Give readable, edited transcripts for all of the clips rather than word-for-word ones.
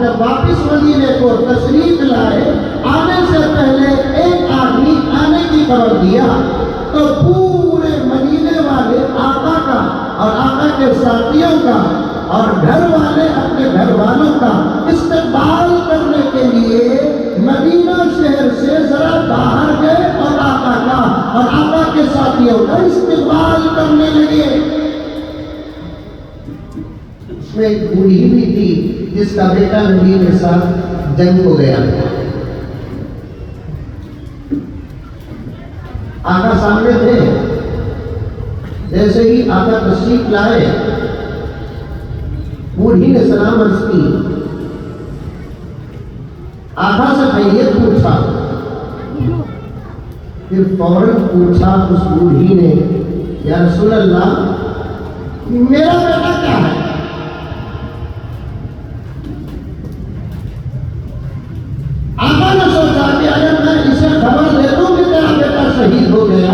جب واپس مدینے کو تشریف لائے، آنے سے پہلے ایک آدمی آنے کی خبر دیا تو پورے مدینے والے آقا کا اور آقا کے ساتھیوں کا اور گھر والے اپنے گھر والوں کا استقبال کرنے کے لیے مدینہ شہر سے ذرا باہر گئے اور آقا کا اور آقا کے ساتھیوں کا استقبال کرنے لگے۔ اس میں ایک بوڑھی بھی تھی جس کا بیٹا نبی کے ساتھ جنگ کو گیا تھا۔ آقا سامنے تھے، جیسے ہی آقا تشریف لائے بوڑھی نے سلام عرض کی، آقا سے خیریت پوچھا، پھر فوراً پوچھا اس بوڑھی نے، یا رسول اللہ میرا بیٹا کیا ہے؟ آقا نے سوچا کہ اگر میں اسے خبر دے دوں کہ تیرا بیٹا شہید ہو گیا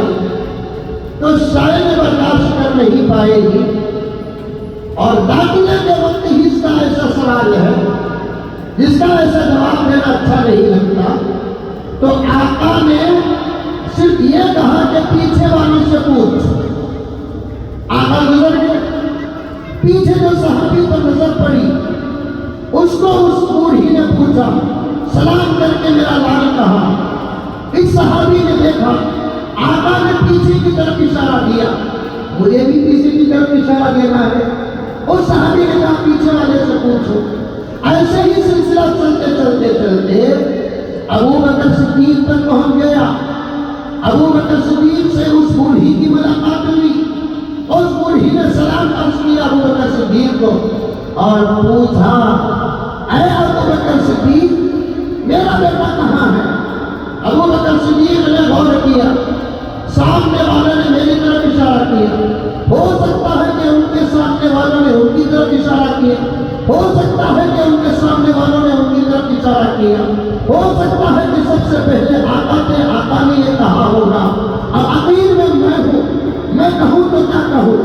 تو شاید برداشت کر نہیں پائے گی، اور داخلے کے وقت ہی اس کا ایسا سوال ہے جس کا ایسا جواب دینا اچھا نہیں لگتا، تو آقا نے صرف یہ کہا کہ پیچھے والوں سے پوچھ۔ آقا نظر گئے، پیچھے جو صحابی پر نظر پڑی اس کو اس بوڑھی نے پوچھا، سلام کر کے میرا لال کہا۔ اس صحابی نے دیکھا، آقا نے پیچھے کی طرف اشارہ دیا، مجھے بھی پیچھے کی طرف اشارہ دینا ہے۔ اس صحابی نے کہا پیچھے والے سے پوچھو۔ ایسے ہی سلسلہ چلتے چلتے چلتے ابو بکر صدیق تک پہنچ گیا۔ ابو بکر صدیق سے اس بوڑھی کی ملاقات ہوئی، اس بوڑھی نے سلام عرض کیا ابو بکر صدیق کو اور پوچھا، اے ابو بکر صدیق میرا بیٹا کہاں ہے؟ ابو بکر صدیق نے غور کیا، سامنے والے نے میری طرف اشارہ کیا، ہو سکتا ہے کہ ان کے سامنے والوں نے ان کی طرف اشارہ کیا، ہو سکتا ہے کہ ان کے سامنے والوں نے ان کی طرف اشارہ کیا، ہو سکتا ہے کہ سب سے پہلے آقا نے یہ کہا ہوگا۔ اب اخیر میں ہوں، میں کہوں تو کیا کہوں؟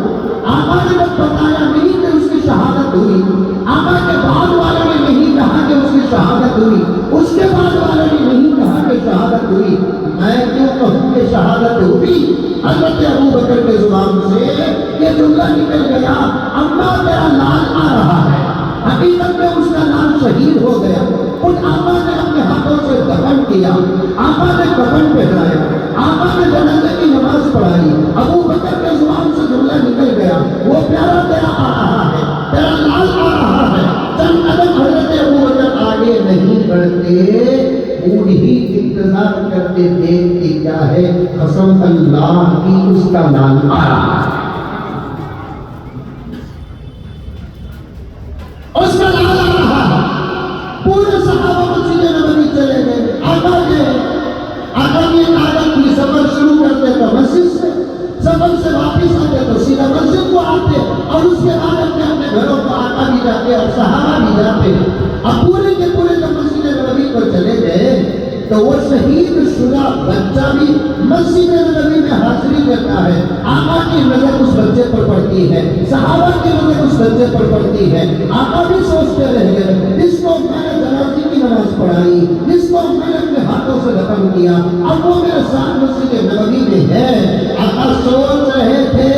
آقا نے جب بتایا نہیں کہ اس کی شہادت ہوئی، آقا کے بعد والوں نے نہیں کہا کہ اس کی شہادت ہوئی، اس کے بعد والوں نے نہیں کہا کہ شہادت ہوئی، میں کیوں کہوں کہ شہادت ہوئی؟ حضرت ابو بکر کے زبان سے یہ جملہ نکل گیا، اما تیرا لال آ رہا ہے۔ حقیقت میں اس کا لال شہید ہو گیا، خود آقا نے اپنے ہاتھوں سے دفن کیا، آقا نے کفن پہنایا، آقا نے جنازے کی نماز پڑھائی۔ ابو بکر کے زبان سے جملہ نکل گیا، وہ پیارا تیرا آ رہا ہے، تیرا لال آ رہا ہے۔ چند قدم حضرت ابو بکر آگے نہیں بڑھتے، بوڑھی انتظار کرتے دیکھتے کیا ہے، قسم اللہ کی اس کا لال آ رہا ہے، اس کا لال آ رہا ہے۔ پورے صحابہ مسجد نبوی چلے گئے، آقا کی ایک عادت تھی، سفر شروع کرتے تو مسجد سے، سفر سے واپس آتے تو سیدھا مسجد کو آتے، اور اس کے بعد اپنے گھروں کو آقا بھی جاتے اور صحابہ بھی جاتے۔ اب پورے کے پورے جب مسجد نبوی کو چلے گئے تو وہ شہید شدہ بچہ بھی مسجد نبوی میں حاضری کرتا ہے، آقا کی نظر اس بچے پر پڑتی ہے، صحابہ کی نظر اس بچے پر پڑتی ہے۔ آقا بھی سوچتے رہ گئے، جس کو میں نے جنازے کی نماز پڑھائی، جس کو میں نے اپنے ہاتھوں سے دفن کیا، اب وہ میرے ساتھ مسجد نبوی میں ہے۔ آقا سوچ رہے تھے،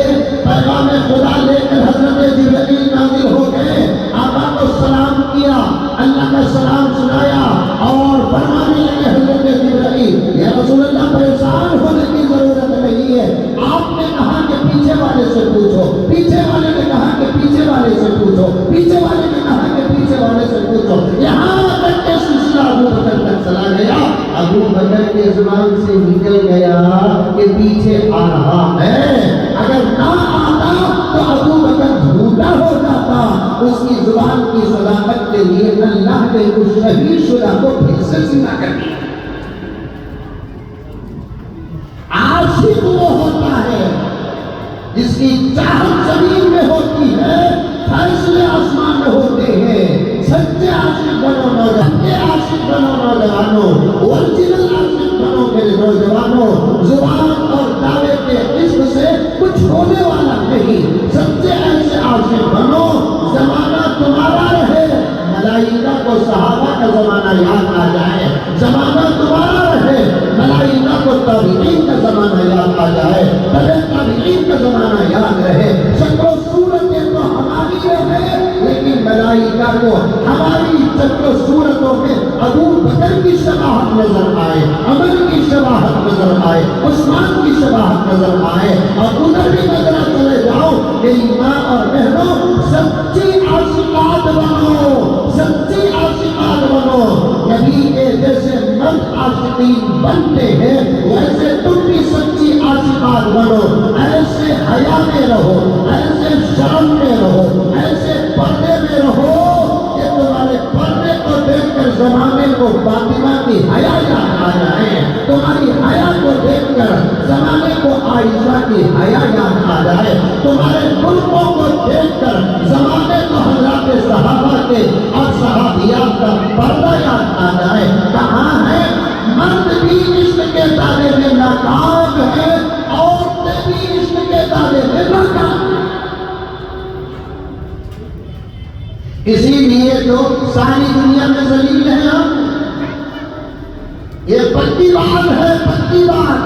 پیغام خدا لے کر حضرت جبرائیل نازل ہو گئے، آقا کو سلام کیا، اللہ کا سلام سنایا اور فرمانے لگے حضرت جبرائیل، یا رسول اللہ پریشان ہونے کی ضرورت نہیں ہے، آپ نے کہا کہ پیچھے والے سے پوچھو، پیچھے والے نے کہا کہ پیچھے والے سے پوچھو، پیچھے والے نے کہا کہ پیچھے والے سے پوچھو، یہاں تک کہ سلسلہ ابو بکر تک چلا گیا۔ ابو بکر کے زبان سے نکل گیا کہ پیچھے آ رہا ہے، اگر نہ آتا تو ابو بکر جھوٹا ہو جاتا۔ اس کی زبان کی صداقت کے لیے اللہ نے اس شہید شدہ کو پھر سے زندہ کر دیا۔ عاشق وہ ہوتا ہے جس کی چاہت زمین میں ہوتی ہے، فیصلے آسمان میں ہوتے ہیں۔ سچے عاشق بنو نوجوانوں، اوریجنل عاشق بنو میرے نوجوانوں۔ زبان اور دعوے کے عشق سے کچھ ہونے والا نہیں، سچے ایسے عاشق بنو، زمانہ تمہارا رہے، ملائکہ کو سہارا نظر آئے، عمر کی شباہت نظر آئے، عثمان کی شباہت نظر آئے، اور ادھر بھی نظر چلے جاؤ میری ماں اور بہنوں، سچی عاشقات بنو، سچی عاشقات بنو۔ نبی کے جیسے مرد عاشقین بنتے ہیں ویسے تم بھی سچی عاشقات بنو، ایسے حیا میں رہو، ایسے شرم میں رہو، ایسے پردے میں رہو کہ تمہارے پردے کو دیکھ کر زمانے کو فاطمہ کی حیا یاد آ جائے، تمہاری حیا کو دیکھ کر زمانے کو عائشہ کی حیا یاد آ جائے، تمہارے خلقوں کو دیکھ کر زمانے کو حضرات صحابہ کے اور صحابیات کا پردہ یاد آ جائے۔ کہاں ہے مرد بھی عشق کے دعوے میں ناکام ہے، عورتیں بھی عشق کے دعوے میں ناکام ہیں۔ اسی لیے تو ساری دنیا میں ذلیل ہیں ہم۔ یہ پکی بات ہے، پکی بات۔